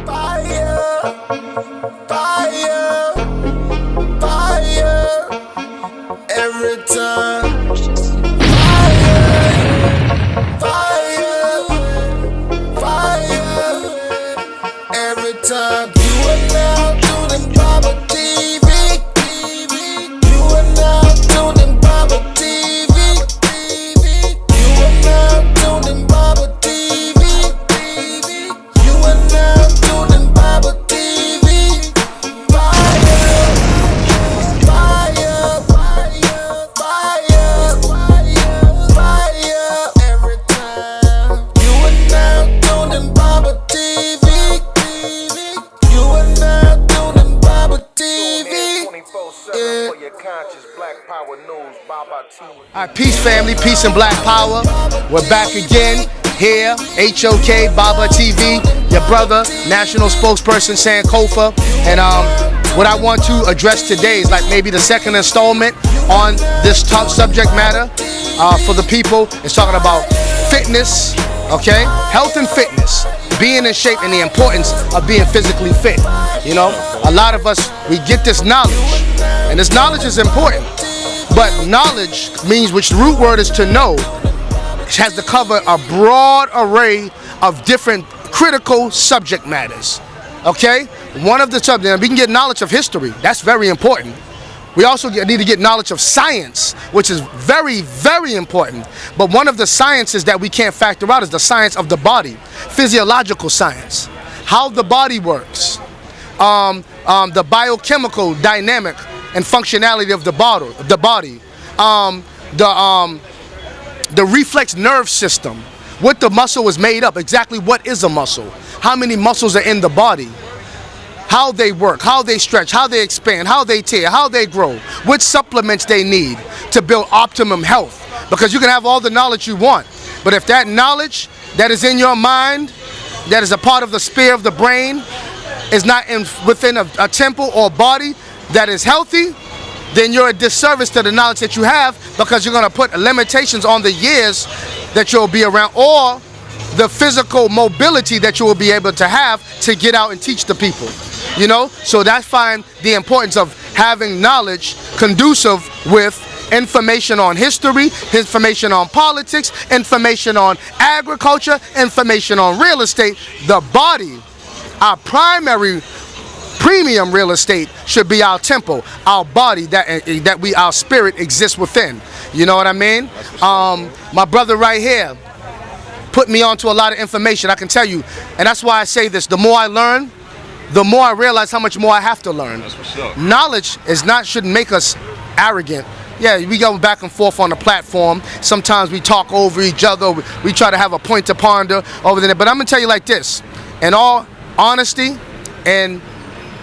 Fire, fire, fire, every time. Fire, fire, every time. You are now tuning Baba TV. You are now tuning Baba TV. You are now tuning Baba TV. You are now tuning Baba TV. Fire, fire, fire, fire, fire, every time. You are now tuning Baba TV. You are now tuning Baba TV. 24/7 for your conscious Black Power News, Baba TV. All right, peace family, peace and black power. We're back again here, HOK Baba TV, your brother, national spokesperson Sankofa. And what I want to address today is like maybe the second installment on this top subject matter for the people. It's talking about fitness, okay? Health and fitness, being in shape and the importance of being physically fit. You know, a lot of us, we get this knowledge, and this knowledge is important. But knowledge means, which the root word is to know, it has to cover a broad array of different critical subject matters. Okay? One of the subjects, we can get knowledge of history. That's very important. We also need to get knowledge of science, which is very, very important. But one of the sciences that we can't factor out is the science of the body, physiological science, how the body works, the biochemical dynamic and functionality of the body, the reflex nerve system, what the muscle is made up, exactly what is a muscle, how many muscles are in the body, how they work, how they stretch, how they expand, how they tear, how they grow, what supplements they need to build optimum health. Because you can have all the knowledge you want, but if that knowledge that is in your mind, that is a part of the sphere of the brain, is not within a temple or body that is healthy, then you're a disservice to the knowledge that you have, because you're going to put limitations on the years that you'll be around, or the physical mobility that you will be able to have to get out and teach the people. You know, so that's fine. The importance of having knowledge conducive with information on history, information on politics, information on agriculture, information on real estate. The body, our primary premium real estate, should be our temple, our body, our spirit exists within. You know what I mean? My brother right here put me onto a lot of information, I can tell you, and that's why I say this: the more I learn, the more I realize how much more I have to learn. That's what's up. Knowledge shouldn't make us arrogant. Yeah, we go back and forth on the platform. Sometimes we talk over each other. We try to have a point to ponder over there. But I'm gonna tell you like this: in all honesty and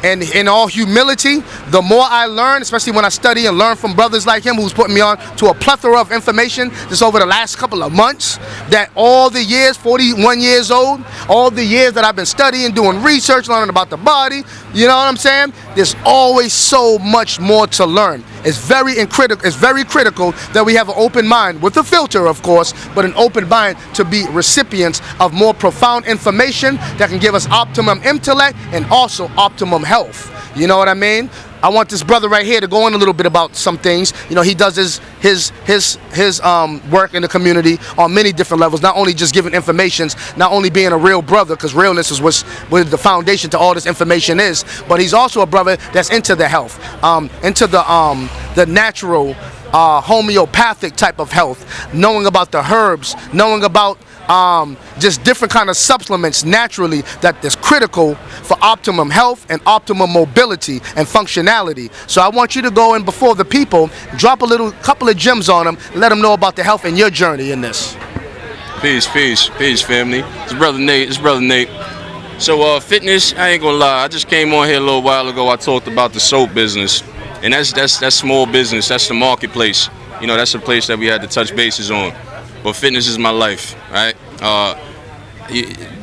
in all humility, the more I learn, especially when I study and learn from brothers like him who's putting me on to a plethora of information just over the last couple of months, that all the years, 41 years old, all the years that I've been studying, doing research, learning about the body, you know what I'm saying? There's always so much more to learn. It's very critical that we have an open mind, with a filter of course, but an open mind to be recipients of more profound information that can give us optimum intellect and also optimum health. You know what I mean? I want this brother right here to go in a little bit about some things. You know, he does his work in the community on many different levels, not only just giving informations, not only being a real brother, because realness is what the foundation to all this information is, but he's also a brother that's into the health, into the natural homeopathic type of health, knowing about the herbs, knowing about just different kind of supplements naturally that is critical for optimum health and optimum mobility and functionality. So I want you to go in before the people, drop a couple of gems on them, let them know about the health and your journey in this. Peace, family. It's brother Nate. So fitness, I ain't gonna lie, I just came on here a little while ago. I talked about the soap business, and that's small business. That's the marketplace. You know, that's the place that we had to touch bases on. But fitness is my life, right?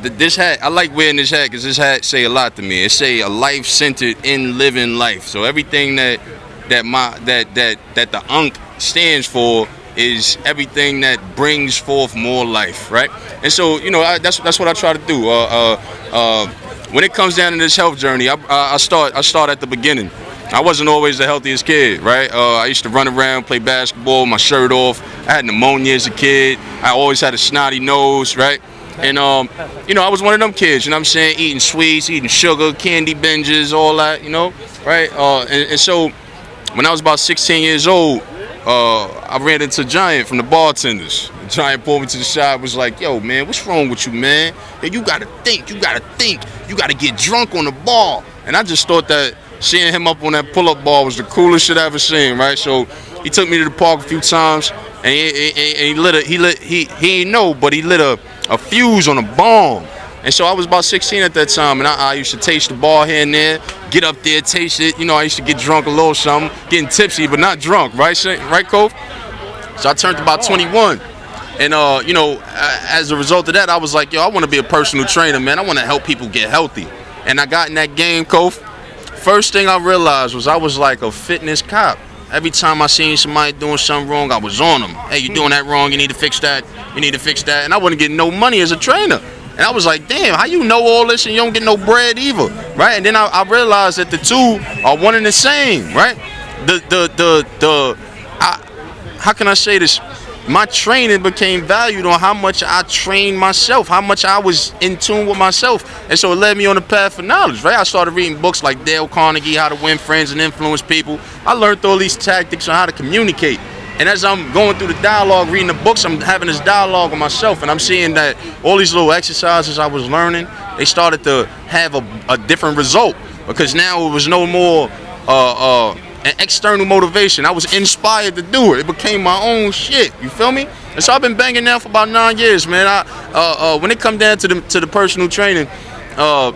This hat, I like wearing this hat because this hat say a lot to me. It say a life centered in living life. So everything that the UNC stands for is everything that brings forth more life, right? And so, you know, that's what I try to do. When it comes down to this health journey, I start at the beginning. I wasn't always the healthiest kid, right? I used to run around, play basketball, with my shirt off. I had pneumonia as a kid. I always had a snotty nose, right? And I was one of them kids, you know what I'm saying? Eating sweets, eating sugar, candy binges, all that, right? And so when I was about 16 years old, I ran into Giant from the bartenders. Giant pulled me to the side, was like, "Yo, man, what's wrong with you, man? Hey, you gotta think, you gotta get drunk on the bar." And I just thought that seeing him up on that pull-up bar was the coolest shit I ever seen, right? So he took me to the park a few times, and he lit a fuse on a bomb. And so I was about 16 at that time, and I used to taste the bar here and there, get up there, taste it. I used to get drunk a little something, getting tipsy, but not drunk, right, Cove? So I turned about 21. And, as a result of that, I was like, yo, I want to be a personal trainer, man. I want to help people get healthy. And I got in that game, Cove. First thing I realized was I was like a fitness cop. Every time I seen somebody doing something wrong, I was on them. Hey, you doing that wrong. You need to fix that. You need to fix that. And I wasn't getting no money as a trainer. And I was like, damn, how you know all this and you don't get no bread either, right? And then I realized that the two are one and the same, right? How can I say this? My training became valued on how much I trained myself, how much I was in tune with myself. And so it led me on the path of knowledge, right? I started reading books like Dale Carnegie, How to Win Friends and Influence People. I learned all these tactics on how to communicate. And as I'm going through the dialogue, reading the books, I'm having this dialogue with myself, and I'm seeing that all these little exercises I was learning, they started to have a different result, because now it was no more an external motivation. I was inspired to do it. It became my own shit. You feel me? And so I've been banging now for about 9 years, man. When it come down to the personal training, I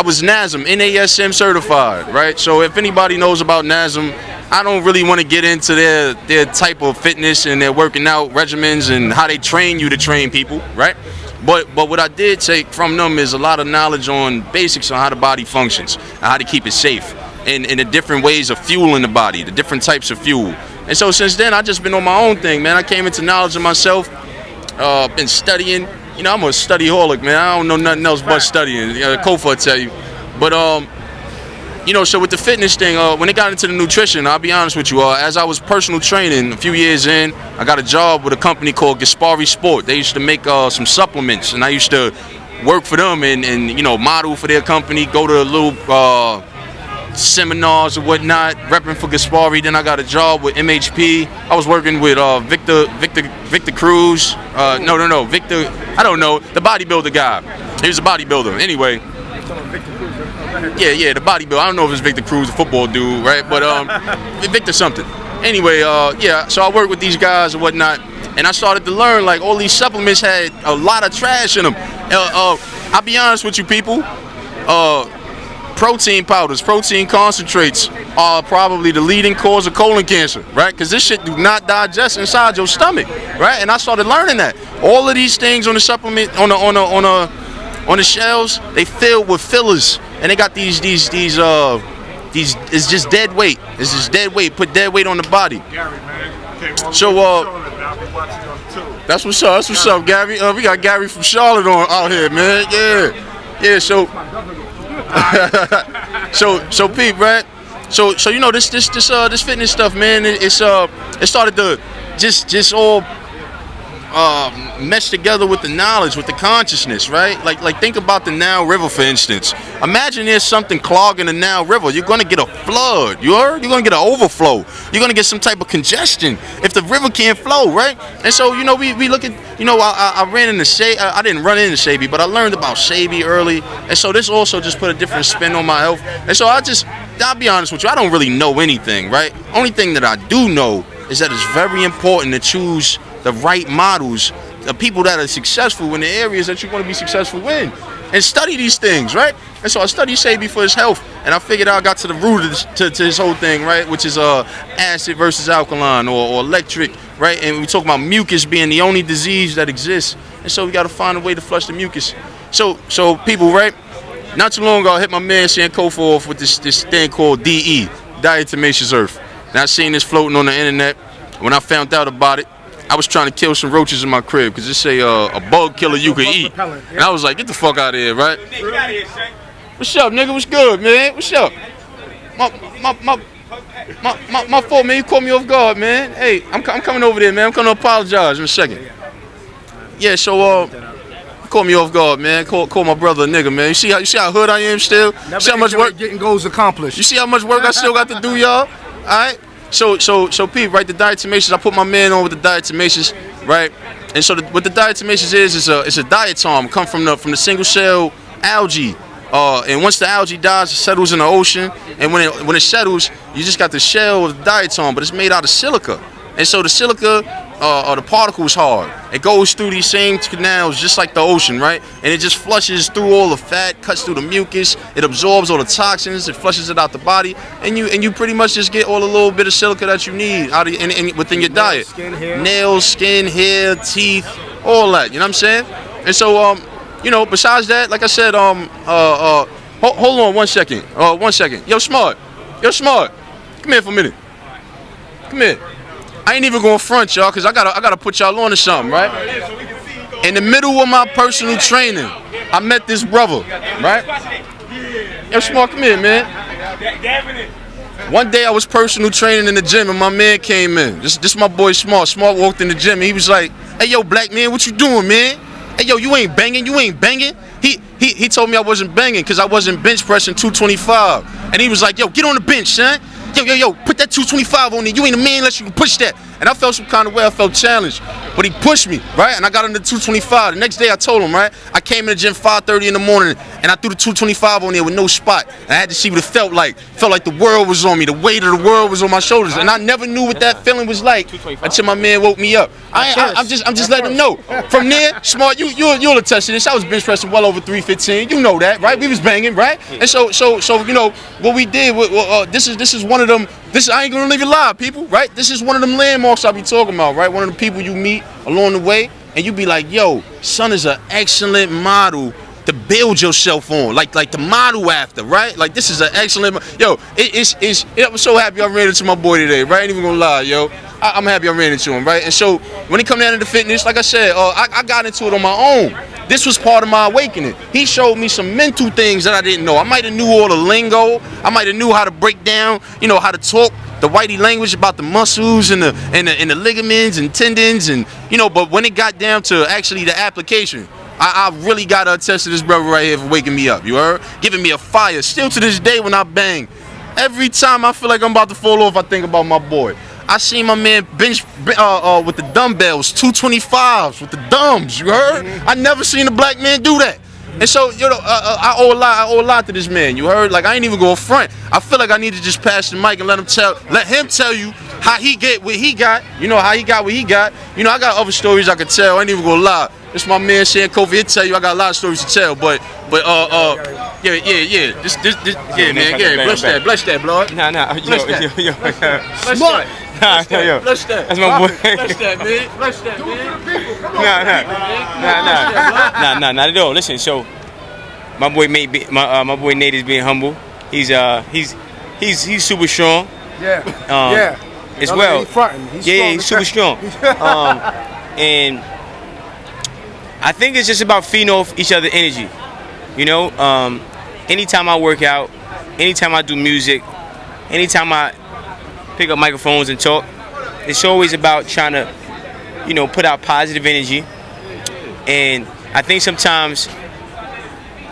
was NASM, NASM certified, right? So if anybody knows about NASM, I don't really want to get into their type of fitness and their working out regimens and how they train you to train people, right? But what I did take from them is a lot of knowledge on basics on how the body functions and how to keep it safe, and the different ways of fueling the body, the different types of fuel. And so since then, I just been on my own thing, man. I came into knowledge of myself, been studying. I'm a studyholic, man. I don't know nothing else but studying. Kofa will tell you. But so with the fitness thing, when it got into the nutrition, I'll be honest with you, as I was personal training a few years in, I got a job with a company called Gaspari Sport. They used to make some supplements, and I used to work for them and model for their company, go to little seminars or whatnot, repping for Gaspari. Then I got a job with MHP. I was working with Victor Cruz. Victor, I don't know, the bodybuilder guy. He was a bodybuilder. Anyway. Yeah, the bodybuilder. I don't know if it's Victor Cruz, the football dude, right? But Victor something. Anyway, so I worked with these guys and whatnot, and I started to learn like all these supplements had a lot of trash in them. I'll be honest with you, people. Protein powders, protein concentrates are probably the leading cause of colon cancer, right? Because this shit do not digest inside your stomach, right? And I started learning that all of these things on the supplement on the shelves, they filled with fillers, and they got these it's just dead weight. It's just dead weight. Put dead weight on the body. So that's what's up. That's what's up, Gary. We got Gary from Charlotte out here, man. Yeah. So Pete, right? So this fitness stuff, man. It started to just all mesh together with the knowledge, with the consciousness, right? Like think about the Nile River, for instance. Imagine there's something clogging the Nile River. You're gonna get a flood. You're gonna get an overflow. You're gonna get some type of congestion if the river can't flow, right? And so we look at I ran into Shabi. I didn't run into Shabi, but I learned about Shabi early, and so this also just put a different spin on my health. And so I'll be honest with you, I don't really know anything, right? Only thing that I do know is that it's very important to choose the right models, the people that are successful in the areas that you want to be successful in, and study these things, right? And so I studied Shabi for his health, and I figured I got to the root of this, to his whole thing, right? Which is acid versus alkaline or electric, right? And we talk about mucus being the only disease that exists, and so we got to find a way to flush the mucus. So people, right? Not too long ago, I hit my man Sankofa off with this thing called DE, diatomaceous earth. And I seen this floating on the internet. When I found out about it, I was trying to kill some roaches in my crib because it say a bug killer you can eat. And I was like, get the fuck out of here, right? What's up, nigga? What's good, man? What's up? My fault, man. You caught me off guard, man. Hey, I'm coming over there, man. I'm coming to apologize in a second. Yeah, so caught me off guard, man. Call my brother a nigga, man. You see how hood I am still? Never see how much work getting goals accomplished. You see how much work I still got to do, y'all? All right. So Pete, right? The diatomaceous. I put my man on with the diatomaceous, right? And so what the diatomaceous is a diatom. Come from the single cell algae. And once the algae dies, it settles in the ocean. And when it settles, you just got the shell of the diatom, but it's made out of silica. And so the silica, the particle's hard. It goes through these same canals just like the ocean, right? And it just flushes through all the fat, cuts through the mucus. It absorbs all the toxins. It flushes it out the body, and you pretty much just get all the little bit of silica that you need out of within your diet. Nails, skin, hair, teeth, all that. You know what I'm saying? And so besides that, like I said, hold on 1 second. 1 second. Yo, Smart. Come here for a minute. Come here. I ain't even gonna front y'all, cause I gotta put y'all on to something, right? In the middle of my personal training, I met this brother, right? Yo, Smart, come here, man. One day I was personal training in the gym and my man came in. This my boy Smart. Smart walked in the gym and he was like, "Hey, yo, black man, what you doing, man? Hey, yo, you ain't banging. He told me I wasn't banging because I wasn't bench pressing 225. And he was like, "Yo, get on the bench, son. Yo, put that 225 on there. You ain't a man unless you can push that." And I felt some kind of way. I felt challenged. But he pushed me, right? And I got on the 225. The next day I told him, right? I came in the gym 5:30 in the morning and I threw the 225 on there with no spot. And I had to see what it felt like. Felt like the world was on me. The weight of the world was on my shoulders. And I never knew what that feeling was like until my man woke me up. I'm just letting him know. From there, Smart, you'll attest to this. I was bench pressing well over 315. You know that, right? We was banging, right? And so what we did. This is one of them. I ain't gonna leave you live, people, right? This is one of them landmarks I be talking about, right? One of the people you meet along the way, and you be like, "Yo, son is an excellent model to build yourself on, like the model after, right? Like this is an excellent, yo. I'm so happy I ran into my boy today, right? I ain't even gonna lie, yo. I'm happy I ran into him, right? And so when it come down to the fitness, like I said, I got into it on my own. This was part of my awakening. He showed me some mental things that I didn't know. I might have knew all the lingo. I might have knew how to break down, how to talk the whitey language about the muscles and the ligaments and tendons and but when it got down to actually the application, I really gotta attest to this brother right here for waking me up. You heard? Giving me a fire. Still to this day when I bang, every time I feel like I'm about to fall off, I think about my boy. I seen my man bench with the dumbbells, 225s with the dumbs. You heard? I never seen a black man do that. And so, I owe a lot to this man. You heard? Like I ain't even go front. I feel like I need to just pass the mic and let him tell you how he get what he got. How he got what he got. I got other stories I could tell. I ain't even gonna lie. This my man Sankofa. He'll tell you I got a lot of stories to tell. But yeah. This yeah, man. Yeah, bless that, blood. Nah, yo. Smart. Bless that. That's my boy. Bless that, man. Bless that, man. Nah, not at all. Listen, so my boy my boy Nate is being humble. He's super strong. Yeah. As well. He's super strong. And I think it's just about feeding off each other's energy. Anytime I work out, anytime I do music, anytime I pick up microphones and talk, it's always about trying to, put out positive energy. And I think sometimes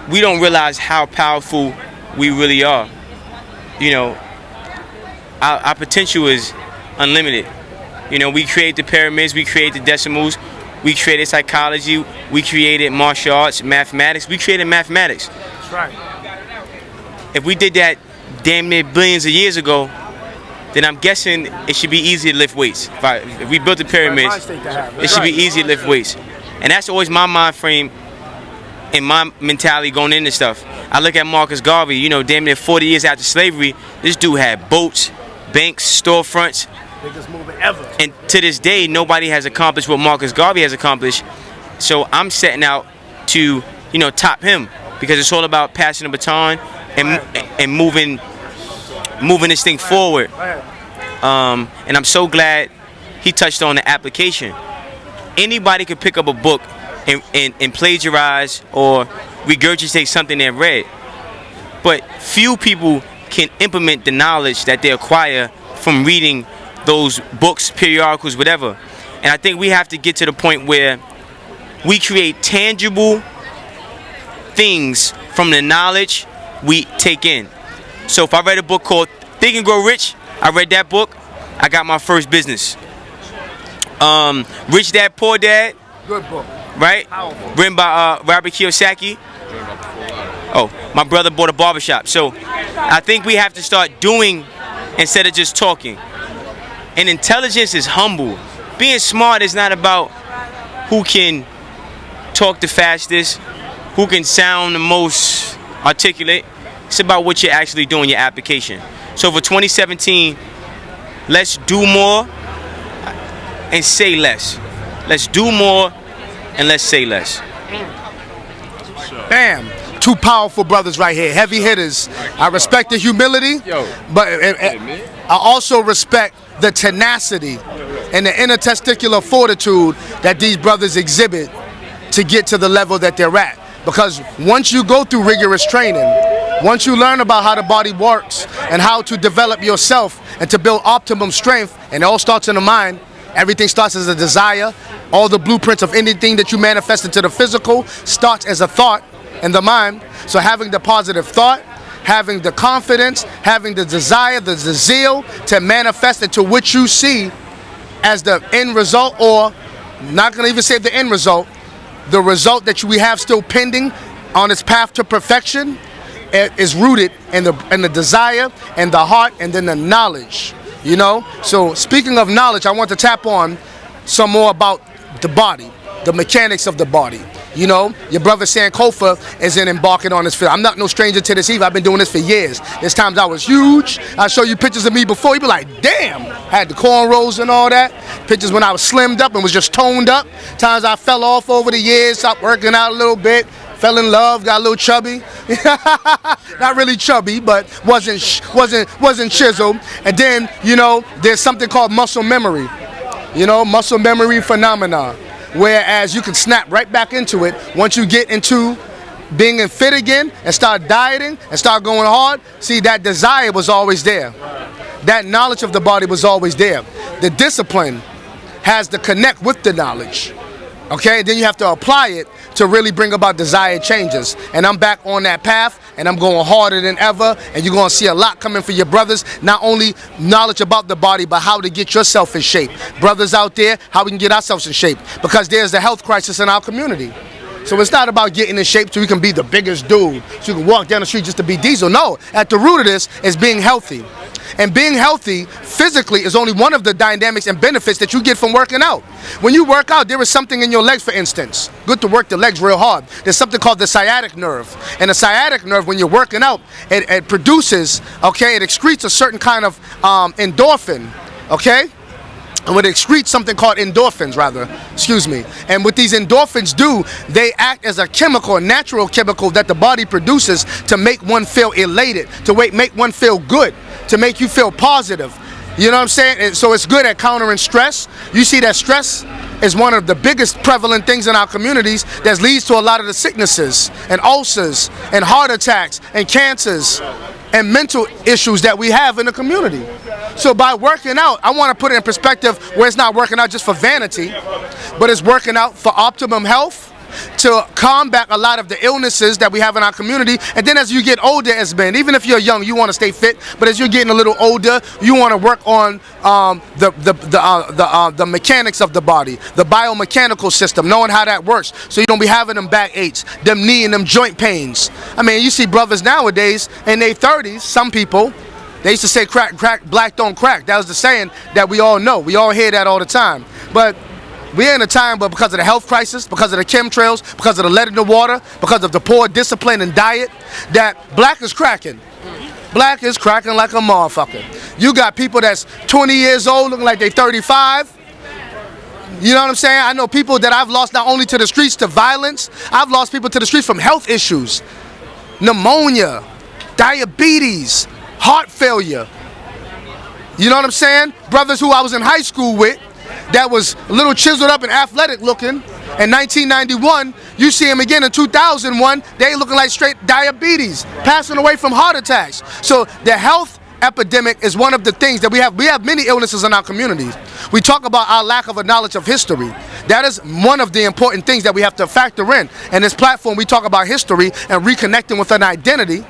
we don't realize how powerful we really are. Our potential is unlimited. We create the pyramids, we create the decimals, we created psychology, we created martial arts, mathematics, we created mathematics. That's right. If we did that damn near billions of years ago, then I'm guessing it should be easy to lift weights. If we built the pyramids, it should be easy to lift weights. And that's always my mind frame and my mentality going into stuff. I look at Marcus Garvey, damn near 40 years after slavery, this dude had boats, banks, storefronts. Biggest movement ever. And to this day, nobody has accomplished what Marcus Garvey has accomplished. So I'm setting out to, top him, because it's all about passing the baton and moving this thing forward. And I'm so glad he touched on the application. Anybody could pick up a book and plagiarize or regurgitate something they read. But few people can implement the knowledge that they acquire from reading those books, periodicals, whatever. And I think we have to get to the point where we create tangible things from the knowledge we take in. So if I read a book called Think and Grow Rich, I read that book, I got my first business. Rich Dad, Poor Dad. Good book. Right? Powerful. Written by Robert Kiyosaki. Oh, my brother bought a barbershop. So I think we have to start doing instead of just talking. And intelligence is humble. Being smart is not about who can talk the fastest, who can sound the most articulate. It's about what you're actually doing, your application. So for 2017, let's do more and say less. Let's do more and let's say less. Bam. Two powerful brothers right here, heavy hitters. I respect the humility, but I also respect the tenacity and the intertesticular fortitude that these brothers exhibit to get to the level that they're at. Because once you go through rigorous training, once you learn about how the body works and how to develop yourself and to build optimum strength, and it all starts in the mind, everything starts as a desire. All the blueprints of anything that you manifest into the physical starts as a thought in the mind. So having the positive thought, having the confidence, having the desire, the zeal to manifest into what you see as the end result, or not going to even say the end result, the result that we have still pending on its path to perfection is rooted in the desire and the heart and then the knowledge, you know? So speaking of knowledge, I want to tap on some more about the body, the mechanics of the body. You know, your brother Sankofa is embarking on this field. I'm not no stranger to this either. I've been doing this for years. There's times I was huge. I show you pictures of me before. You'd be like, damn, I had the cornrows and all that. Pictures when I was slimmed up and was just toned up. Times I fell off over the years, stopped working out a little bit, fell in love, got a little chubby. Not really chubby, but wasn't chiseled. And then, you know, there's something called muscle memory. You know, muscle memory phenomenon. Whereas you can snap right back into it once you get into being fit again and start dieting and start going hard. See, that desire was always there. That knowledge of the body was always there. The discipline has to connect with the knowledge. Okay, then you have to apply it to really bring about desired changes. And I'm back on that path, and I'm going harder than ever, and you're going to see a lot coming for your brothers. Not only knowledge about the body, but how to get yourself in shape. Brothers out there, how we can get ourselves in shape. Because there's a health crisis in our community. So it's not about getting in shape so you can be the biggest dude, so you can walk down the street just to be Diesel. No, at the root of this is being healthy. And being healthy physically is only one of the dynamics and benefits that you get from working out. When you work out, there is something in your legs, for instance. Good to work the legs real hard. There's something called the sciatic nerve. And the sciatic nerve, when you're working out, it produces, okay, it excretes a certain kind of endorphin, okay? And it excretes something called endorphins, rather, excuse me. And what these endorphins do, they act as a chemical, a natural chemical that the body produces to make one feel elated, to make one feel good, to make you feel positive. You know what I'm saying? And so it's good at countering stress. You see that stress is one of the biggest prevalent things in our communities that leads to a lot of the sicknesses and ulcers and heart attacks and cancers and mental issues that we have in the community. So by working out, I want to put it in perspective where it's not working out just for vanity, but it's working out for optimum health, to combat a lot of the illnesses that we have in our community. And then as you get older, as men, even if you're young, you want to stay fit, but as you're getting a little older, you want to work on the mechanics of the body, the biomechanical system, knowing how that works, so you don't be having them back aches, them knee and them joint pains. I mean, you see brothers nowadays in their 30s, some people, they used to say crack, black don't crack. That was the saying that we all know. We all hear that all the time. But we're in a time, but because of the health crisis, because of the chemtrails, because of the lead in the water, because of the poor discipline and diet, that black is cracking. Black is cracking like a motherfucker. You got people that's 20 years old looking like they're 35. You know what I'm saying? I know people that I've lost not only to the streets to violence, I've lost people to the streets from health issues. Pneumonia, diabetes, heart failure. You know what I'm saying? Brothers who I was in high school with, that was a little chiseled up and athletic looking in 1991, you see him again in 2001, they looking like straight diabetes, passing away from heart attacks. So the health epidemic is one of the things that we have. We have many illnesses in our communities. We talk about our lack of a knowledge of history. That is one of the important things that we have to factor in. And this platform, we talk about history and reconnecting with an identity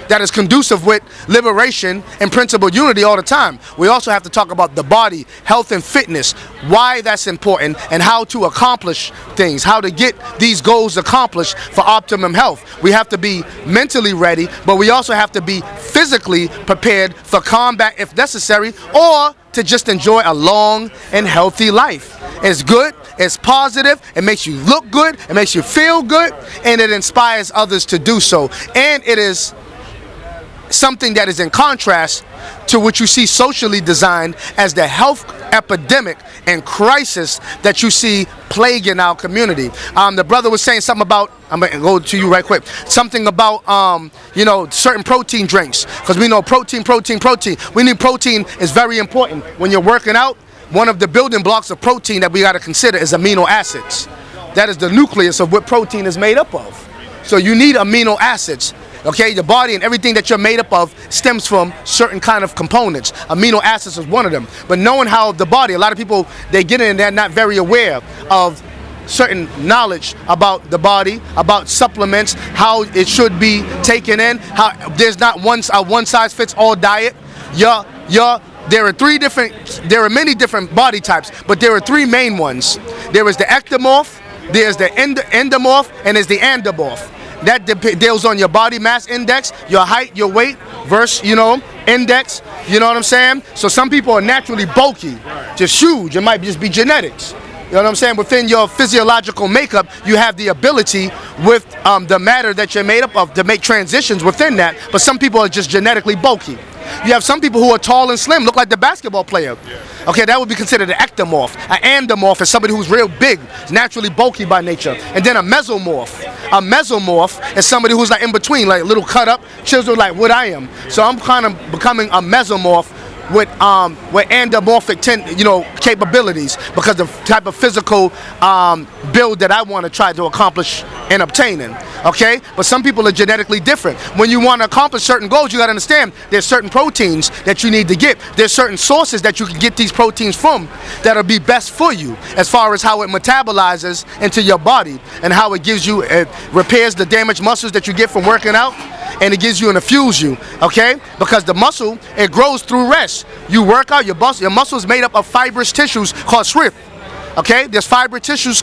that is conducive with liberation and principled unity all the time. We also have to talk about the body, health and fitness, why that's important, and how to accomplish things, how to get these goals accomplished for optimum health. We have to be mentally ready, but we also have to be physically prepared for combat if necessary, or to just enjoy a long and healthy life. It's good, it's positive, it makes you look good, it makes you feel good, and it inspires others to do so. And it is something that is in contrast to what you see socially designed as the health epidemic and crisis that you see plaguing our community. The brother was saying something about, I'm going to go to you right quick, something about, certain protein drinks, because we know protein. We need protein is very important. When you're working out, one of the building blocks of protein that we got to consider is amino acids. That is the nucleus of what protein is made up of. So you need amino acids. Okay, the body and everything that you're made up of stems from certain kind of components. Amino acids is one of them. But knowing how the body, a lot of people, they get in and they're not very aware of certain knowledge about the body, about supplements, how it should be taken in, how there's not a one-size-fits-all diet. There are many different body types, but there are three main ones. There is the ectomorph, there's the endomorph, and there's the endomorph. That deals on your body mass index, your height, your weight, versus, index. You know what I'm saying? So some people are naturally bulky, just huge. It might just be genetics. You know what I'm saying? Within your physiological makeup, you have the ability with the matter that you're made up of to make transitions within that. But some people are just genetically bulky. You have some people who are tall and slim, look like the basketball player. Okay, that would be considered an ectomorph. An endomorph is somebody who's real big, naturally bulky by nature. And then a mesomorph. A mesomorph is somebody who's like in between, like little cut up, chiseled like what I am. So I'm kind of becoming a mesomorph with endomorphic capabilities, because the type of physical build that I want to try to accomplish and obtaining. Okay, but some people are genetically different. When you want to accomplish certain goals, you got to understand there's certain proteins that you need to get. There's certain sources that you can get these proteins from that'll be best for you, as far as how it metabolizes into your body and how it gives you, it repairs the damaged muscles that you get from working out, and it gives you and infuses you. Okay, because the muscle, it grows through rest. You work out, your muscle is made up of fibrous tissues called shrift. Okay, this fibrous tissues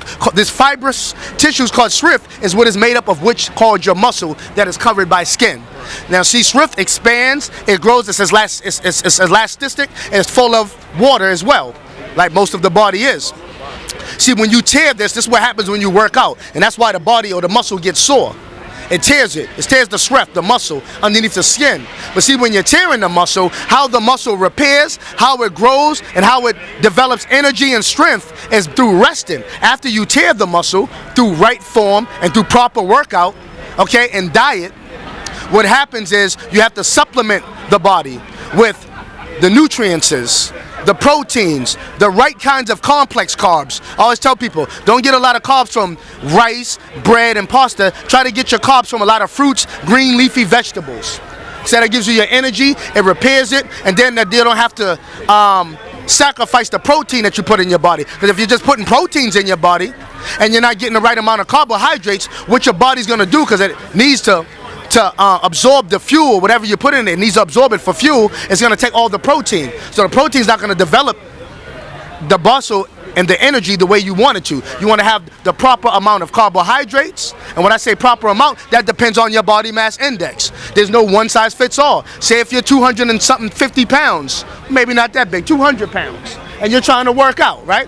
called shrift is what is made up of, which called your muscle that is covered by skin. Now see, shrift expands, it grows, it's elastic, and it's full of water as well, like most of the body is. See, when you tear this is what happens when you work out, and that's why the body or the muscle gets sore. It tears the shrift, the muscle, underneath the skin. But see, when you're tearing the muscle, how the muscle repairs, how it grows, and how it develops energy and strength is through resting. After you tear the muscle, through right form and through proper workout, okay, and diet, what happens is you have to supplement the body with the nutrients, the proteins, the right kinds of complex carbs. I always tell people, don't get a lot of carbs from rice, bread, and pasta. Try to get your carbs from a lot of fruits, green leafy vegetables. So that gives you your energy, it repairs it, and then you don't have to sacrifice the protein that you put in your body. Because if you're just putting proteins in your body and you're not getting the right amount of carbohydrates, what your body's going to do, because it needs to absorb the fuel, whatever you put in it needs to absorb it for fuel, it's going to take all the protein. So the protein's not going to develop the muscle and the energy the way you want it to. You want to have the proper amount of carbohydrates, and when I say proper amount, that depends on your body mass index. There's no one size fits all. Say if you're 250 pounds, maybe not that big, 200 pounds, and you're trying to work out, right?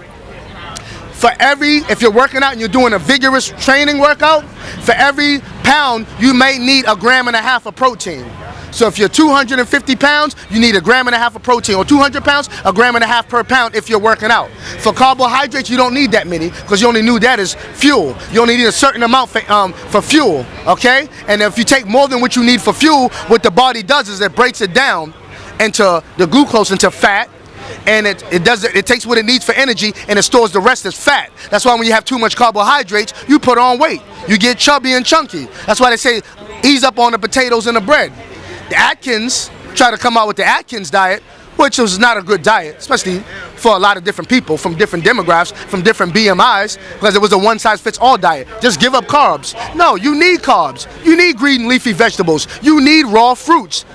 If you're working out and you're doing a vigorous training workout, for every pound, you may need 1.5 grams of protein. So if you're 250 pounds, you need 1.5 grams of protein. Or 200 pounds, 1.5 grams per pound if you're working out. For carbohydrates, you don't need that many, because you only need that as fuel. You only need a certain amount for fuel, okay? And if you take more than what you need for fuel, what the body does is it breaks it down into the glucose, into fat, and it takes what it needs for energy, and it stores the rest as fat. That's why when you have too much carbohydrates, you put on weight. You get chubby and chunky. That's why they say ease up on the potatoes and the bread. The Atkins try to come out with the Atkins diet, which was not a good diet, especially for a lot of different people from different demographics, from different BMIs, because it was a one-size-fits-all diet. Just give up carbs. No, you need carbs. You need green leafy vegetables. You need raw fruits,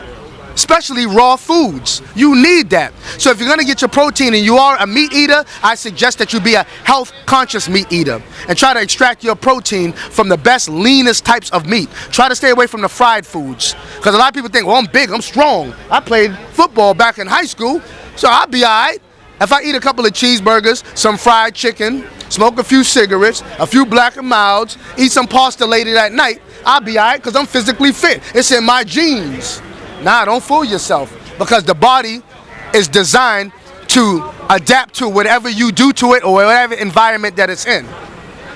especially raw foods. You need that. So if you're gonna get your protein and you are a meat eater, I suggest that you be a health-conscious meat eater and try to extract your protein from the best, leanest types of meat. Try to stay away from the fried foods, because a lot of people think, well, I'm big, I'm strong. I played football back in high school, so I'll be all right. If I eat a couple of cheeseburgers, some fried chicken, smoke a few cigarettes, a few Black and Milds, eat some pasta late at night, I'll be all right, because I'm physically fit. It's in my genes. Nah, don't fool yourself, because the body is designed to adapt to whatever you do to it or whatever environment that it's in.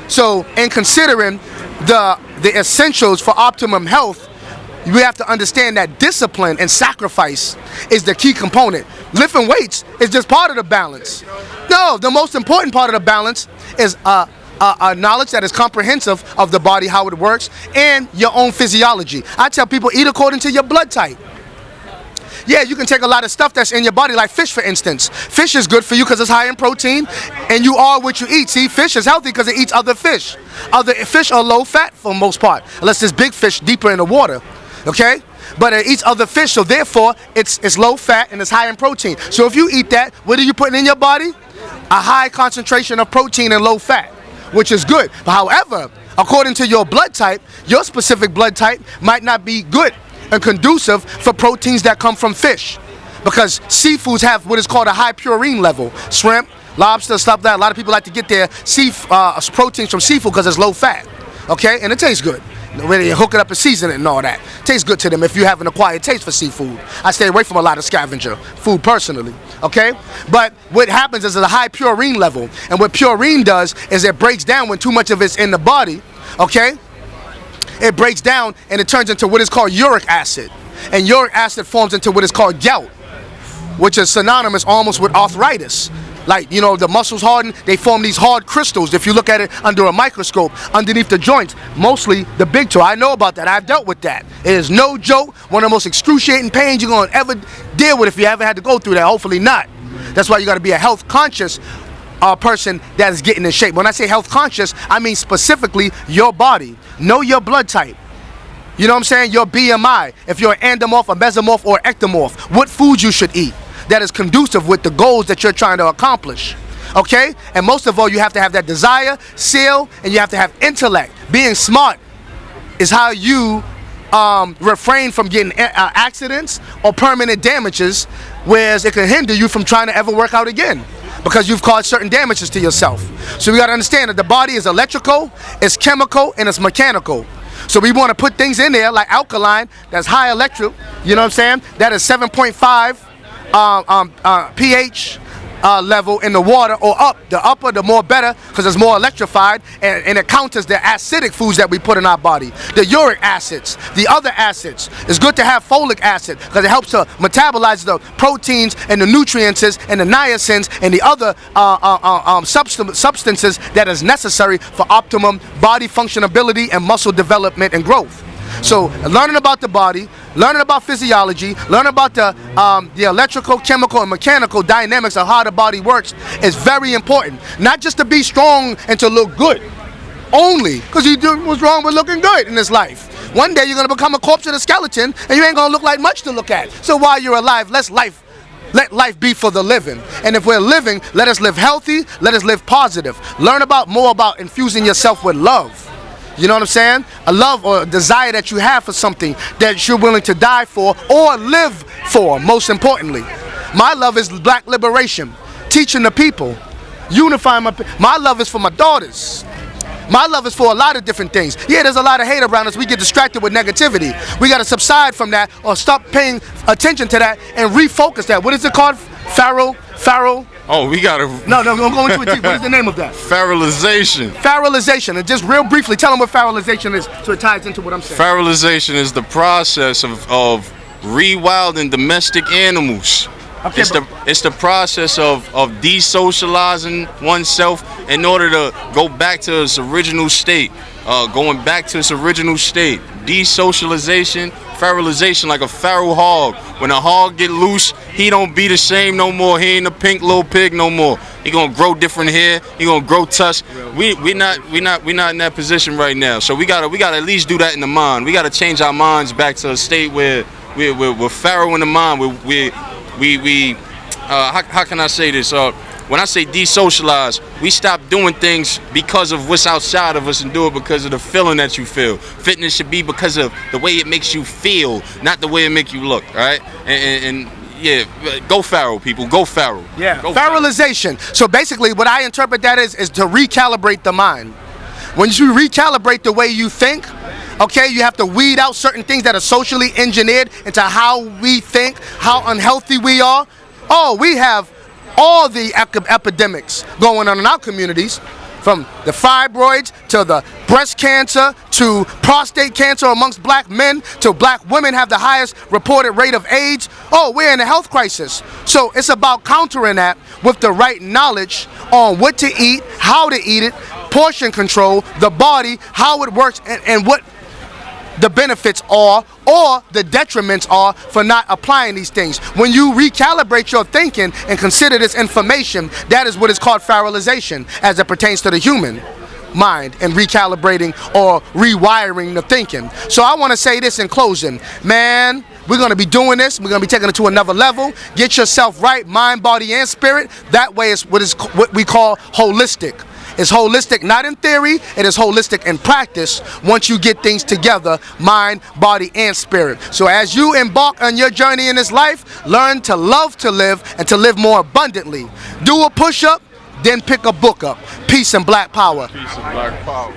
So in considering the essentials for optimum health, we have to understand that discipline and sacrifice is the key component. Lifting weights is just part of the balance. No, the most important part of the balance is a knowledge that is comprehensive of the body, how it works, and your own physiology. I tell people, eat according to your blood type. Yeah, you can take a lot of stuff that's in your body, like fish, for instance. Fish is good for you because it's high in protein, and you are what you eat. See, fish is healthy because it eats other fish. Other fish are low fat for the most part, unless there's big fish deeper in the water, okay? But it eats other fish, so therefore, it's low fat and it's high in protein. So if you eat that, what are you putting in your body? A high concentration of protein and low fat, which is good. But however, according to your blood type, your specific blood type might not be good and conducive for proteins that come from fish, because seafoods have what is called a high purine level. Shrimp, lobster, stuff like that. A lot of people like to get their proteins from seafood because it's low fat, okay? And it tastes good. When you hook it up and season it and all that. It tastes good to them if you have an acquired taste for seafood. I stay away from a lot of scavenger food personally, okay? But what happens is a high purine level, and what purine does is it breaks down when too much of it's in the body, okay? It breaks down and it turns into what is called uric acid. And uric acid forms into what is called gout, which is synonymous almost with arthritis. Like, you know, the muscles harden, they form these hard crystals. If you look at it under a microscope, underneath the joints, mostly the big toe. I know about that. I've dealt with that. It is no joke. One of the most excruciating pains you're going to ever deal with if you ever had to go through that. Hopefully not. That's why you got to be a health conscious person that is getting in shape. When I say health conscious, I mean specifically your body. Know your blood type. You know what I'm saying? Your BMI. If you're an endomorph, a mesomorph, or ectomorph, what foods you should eat that is conducive with the goals that you're trying to accomplish. Okay? And most of all, you have to have that desire, skill, and you have to have intellect. Being smart is how you refrain from getting accidents or permanent damages, whereas it can hinder you from trying to ever work out again, because you've caused certain damages to yourself. So we got to understand that the body is electrical, it's chemical, and it's mechanical. So we want to put things in there like alkaline, that's high electric, you know what I'm saying? That is 7.5 pH level in the water, or up. The upper, the more better, because it's more electrified, and it counters the acidic foods that we put in our body. The uric acids, the other acids. It's good to have folic acid because it helps to metabolize the proteins and the nutrients and the niacins and the other substances that is necessary for optimum body functionability and muscle development and growth. So learning about the body, learning about physiology, learning about the electrical, chemical, and mechanical dynamics of how the body works is very important. Not just to be strong and to look good only, because you do what's wrong with looking good in this life. One day you're going to become a corpse and a skeleton, and you ain't going to look like much to look at. So while you're alive, let life be for the living. And if we're living, let us live healthy, let us live positive. Learn more about infusing yourself with love. You know what I'm saying? A love or a desire that you have for something that you're willing to die for or live for, most importantly. My love is black liberation, teaching the people, unifying my love is for my daughters. My love is for a lot of different things. Yeah, there's a lot of hate around us. We get distracted with negativity. We got to subside from that, or stop paying attention to that and refocus that. What is it called? Pharaoh? Oh, we gotta. No, I'm going into it. What is the name of that? Fertilization. Fertilization. And just real briefly, tell them what fertilization is, so it ties into what I'm saying. Fertilization is the process of rewilding domestic animals Okay, It's the process of desocializing oneself in order to go back to its original state. Going back to its original state. Desocialization, feralization, like a feral hog. When a hog get loose, he don't be the same no more. He ain't a pink little pig no more. He gonna grow different hair. He gonna grow tusks. We not in that position right now. So we gotta at least do that in the mind. We gotta change our minds back to a state where we're feral in the mind. How can I say this? When I say desocialize, we stop doing things because of what's outside of us and do it because of the feeling that you feel. Fitness should be because of the way it makes you feel, not the way it makes you look, all right? And yeah, go feral, people, go feral. Yeah, go feralization. So basically what I interpret that is to recalibrate the mind. When you recalibrate the way you think, okay, you have to weed out certain things that are socially engineered into how we think, how unhealthy we are. Oh, we have all the epidemics going on in our communities, from the fibroids to the breast cancer to prostate cancer amongst black men to black women have the highest reported rate of AIDS. Oh, we're in a health crisis. So it's about countering that with the right knowledge on what to eat, how to eat it, portion control, the body, how it works, and what the benefits are or the detriments are for not applying these things. When you recalibrate your thinking and consider this information, that is what is called feralization as it pertains to the human mind and recalibrating or rewiring the thinking. So I want to say this in closing, man. We're going to be doing this. We're going to be taking it to another level. Get yourself right, mind, body, and spirit. That way is what we call holistic. It's holistic, not in theory, it is holistic in practice once you get things together, mind, body, and spirit. So as you embark on your journey in this life, learn to love to live and to live more abundantly. Do a push-up, then pick a book up. Peace and black power. Peace and black power.